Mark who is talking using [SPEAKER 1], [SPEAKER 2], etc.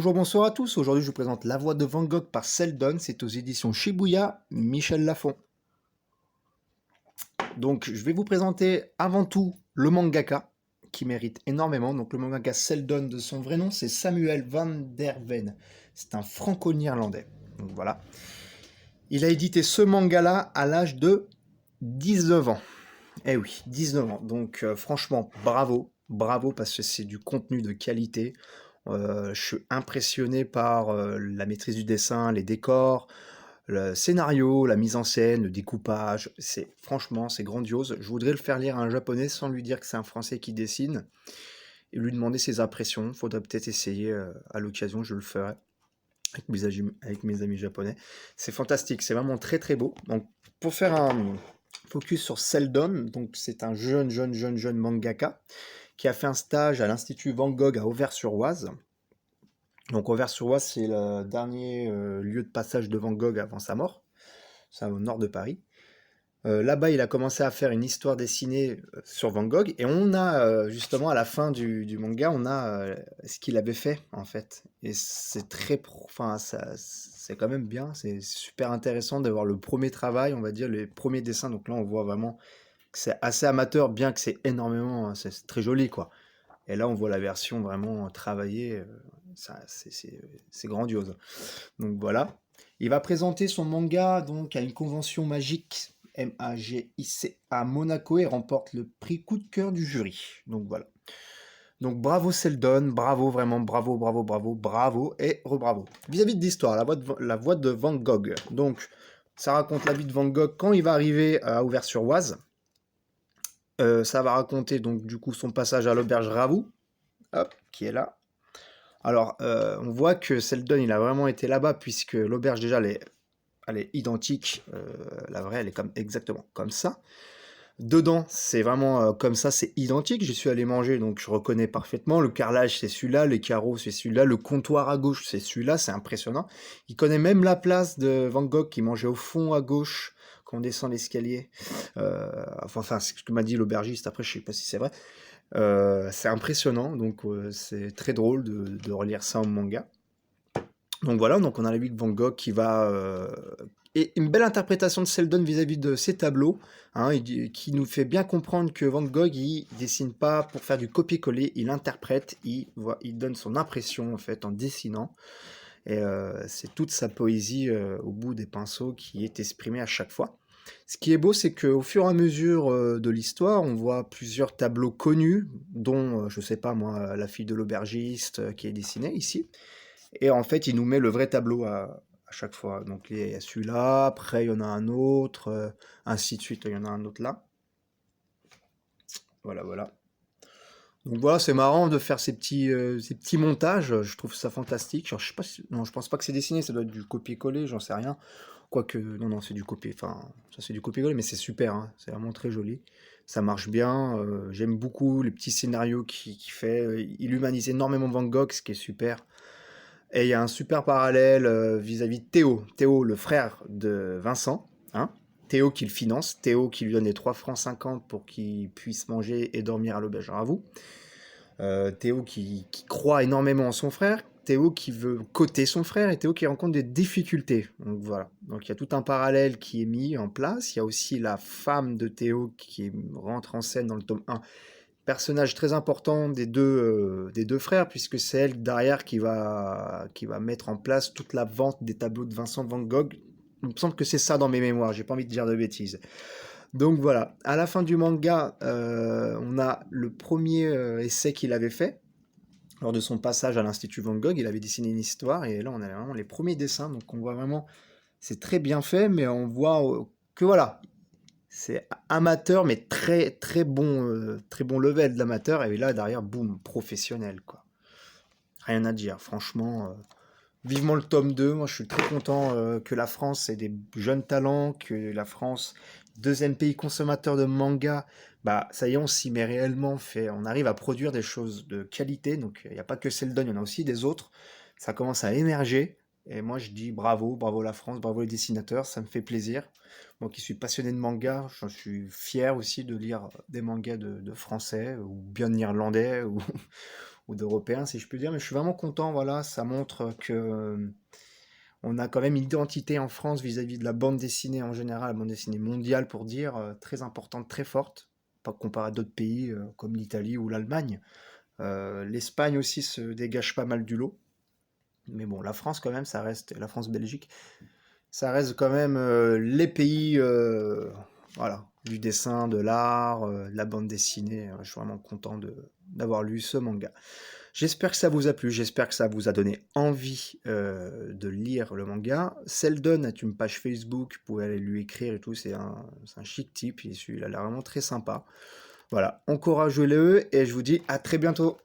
[SPEAKER 1] Bonjour, bonsoir à tous. Aujourd'hui, je vous présente La Voix de Van Gogh par Seldon. C'est aux éditions Shibuya, Michel Lafon. Donc, je vais vous présenter avant tout le mangaka, qui mérite énormément. Donc, le mangaka Seldon, de son vrai nom, c'est Samuel van der Ven. C'est un franco-néerlandais. Donc, voilà. Il a édité ce manga-là à l'âge de 19 ans. Eh oui, 19 ans. Donc, franchement, bravo. Bravo, parce que c'est du contenu de qualité. Je suis impressionné par la maîtrise du dessin, les décors, le scénario, la mise en scène, le découpage. Franchement, c'est grandiose. Je voudrais le faire lire à un japonais sans lui dire que c'est un français qui dessine et lui demander ses impressions. Faudrait peut-être essayer à l'occasion, je le ferai avec mes amis japonais. C'est fantastique, c'est vraiment très très beau. Donc, pour faire un focus sur Seldon, donc c'est un jeune mangaka qui a fait un stage à l'Institut Van Gogh à Auvers-sur-Oise. Donc Auvers-sur-Oise, c'est le dernier lieu de passage de Van Gogh avant sa mort. C'est au nord de Paris. Là-bas, il a commencé à faire une histoire dessinée sur Van Gogh. Et on a, justement, à la fin du manga, on a ce qu'il avait fait, en fait. Et c'est enfin, c'est quand même bien. C'est super intéressant d'avoir le premier travail, on va dire, les premiers dessins. Donc là, on voit vraiment que c'est assez amateur, bien que c'est énormément, c'est très joli, quoi. Et là, on voit la version vraiment travaillée. C'est grandiose. Donc voilà. Il va présenter son manga donc à une convention magique MAGIC à Monaco et remporte le prix coup de cœur du jury. Donc voilà. Donc bravo Seldon, bravo vraiment, bravo et rebravo. Vis-à-vis de l'histoire, la voix de Van Gogh. Donc ça raconte la vie de Van Gogh quand il va arriver à Auvers-sur-Oise. Ça va raconter donc du coup son passage à l'auberge Ravoux, hop, qui est là. Alors, on voit que Seldon, il a vraiment été là-bas, puisque l'auberge, déjà, elle est identique. La vraie, elle est exactement comme ça. Dedans, c'est vraiment comme ça, c'est identique. J'y suis allé manger, donc je reconnais parfaitement. Le carrelage, c'est celui-là. Les carreaux, c'est celui-là. Le comptoir à gauche, c'est celui-là. C'est impressionnant. Il connaît même la place de Van Gogh, qui mangeait au fond à gauche quand on descend l'escalier. Enfin, c'est ce que m'a dit l'aubergiste. Après, je sais pas si c'est vrai. C'est impressionnant, donc c'est très drôle de relire ça en manga. Donc voilà, donc on a la vie de Van Gogh qui va... et une belle interprétation de Seldon vis-à-vis de ses tableaux, hein, qui nous fait bien comprendre que Van Gogh, il dessine pas pour faire du copier-coller, il interprète, il donne son impression en fait en dessinant. Et c'est toute sa poésie au bout des pinceaux qui est exprimée à chaque fois. Ce qui est beau, c'est qu'au fur et à mesure de l'histoire, on voit plusieurs tableaux connus, dont, je sais pas moi, la fille de l'aubergiste qui est dessinée ici. Et en fait, il nous met le vrai tableau à chaque fois. Donc il y a celui-là, après il y en a un autre, ainsi de suite, il y en a un autre là. Voilà, voilà. Donc voilà, c'est marrant de faire ces petits montages, je trouve ça fantastique. Genre, je sais pas non, je pense pas que c'est dessiné, ça doit être du copier-coller, j'en sais rien. Quoique, non, c'est du copier, enfin, ça c'est du copier-coller, mais c'est super, hein, c'est vraiment très joli. Ça marche bien, j'aime beaucoup les petits scénarios qu'il fait. Il humanise énormément Van Gogh, ce qui est super. Et il y a un super parallèle vis-à-vis de Théo. Théo, le frère de Vincent, hein. Théo qui le finance, Théo qui lui donne les 3 francs 50 pour qu'il puisse manger et dormir à l'auberge à vous. Théo qui croit énormément en son frère, Théo qui veut coter son frère et Théo qui rencontre des difficultés. Donc voilà. Donc il y a tout un parallèle qui est mis en place. Il y a aussi la femme de Théo qui rentre en scène dans le tome 1. Personnage très important des deux frères, puisque c'est elle derrière qui va mettre en place toute la vente des tableaux de Vincent Van Gogh. Il me semble que c'est ça dans mes mémoires, j'ai pas envie de dire de bêtises. Donc voilà, à la fin du manga, on a le premier essai qu'il avait fait. Lors de son passage à l'Institut Van Gogh, il avait dessiné une histoire, et là on a vraiment les premiers dessins, donc on voit vraiment, c'est très bien fait, mais on voit que voilà, c'est amateur, mais très bon level d'amateur, et là derrière, boum, professionnel, quoi. Rien à dire, franchement. Vivement le tome 2, moi je suis très content que la France ait des jeunes talents, que la France, deuxième pays consommateur de manga, bah ça y est, on s'y met réellement, on arrive à produire des choses de qualité, donc il n'y a pas que Seldon, il y en a aussi des autres, ça commence à émerger, et moi je dis bravo, bravo la France, bravo les dessinateurs, ça me fait plaisir. Moi qui suis passionné de manga, je suis fier aussi de lire des mangas de français, ou bien de néerlandais, ou, ou d'Européens, si je puis dire. Mais je suis vraiment content, voilà, ça montre que on a quand même une identité en France vis-à-vis de la bande dessinée en général, la bande dessinée mondiale pour dire, très importante, très forte, pas comparé à d'autres pays comme l'Italie ou l'Allemagne. L'Espagne aussi se dégage pas mal du lot. Mais bon, la France quand même, ça reste, la France-Belgique, ça reste quand même les pays voilà, du dessin, de l'art, de la bande dessinée. Je suis vraiment content d'avoir lu ce manga. J'espère que ça vous a plu, j'espère que ça vous a donné envie de lire le manga. Seldon a une page Facebook, vous pouvez aller lui écrire et tout, c'est un chic type, il a l'air vraiment très sympa. Voilà, encouragez-le et je vous dis à très bientôt.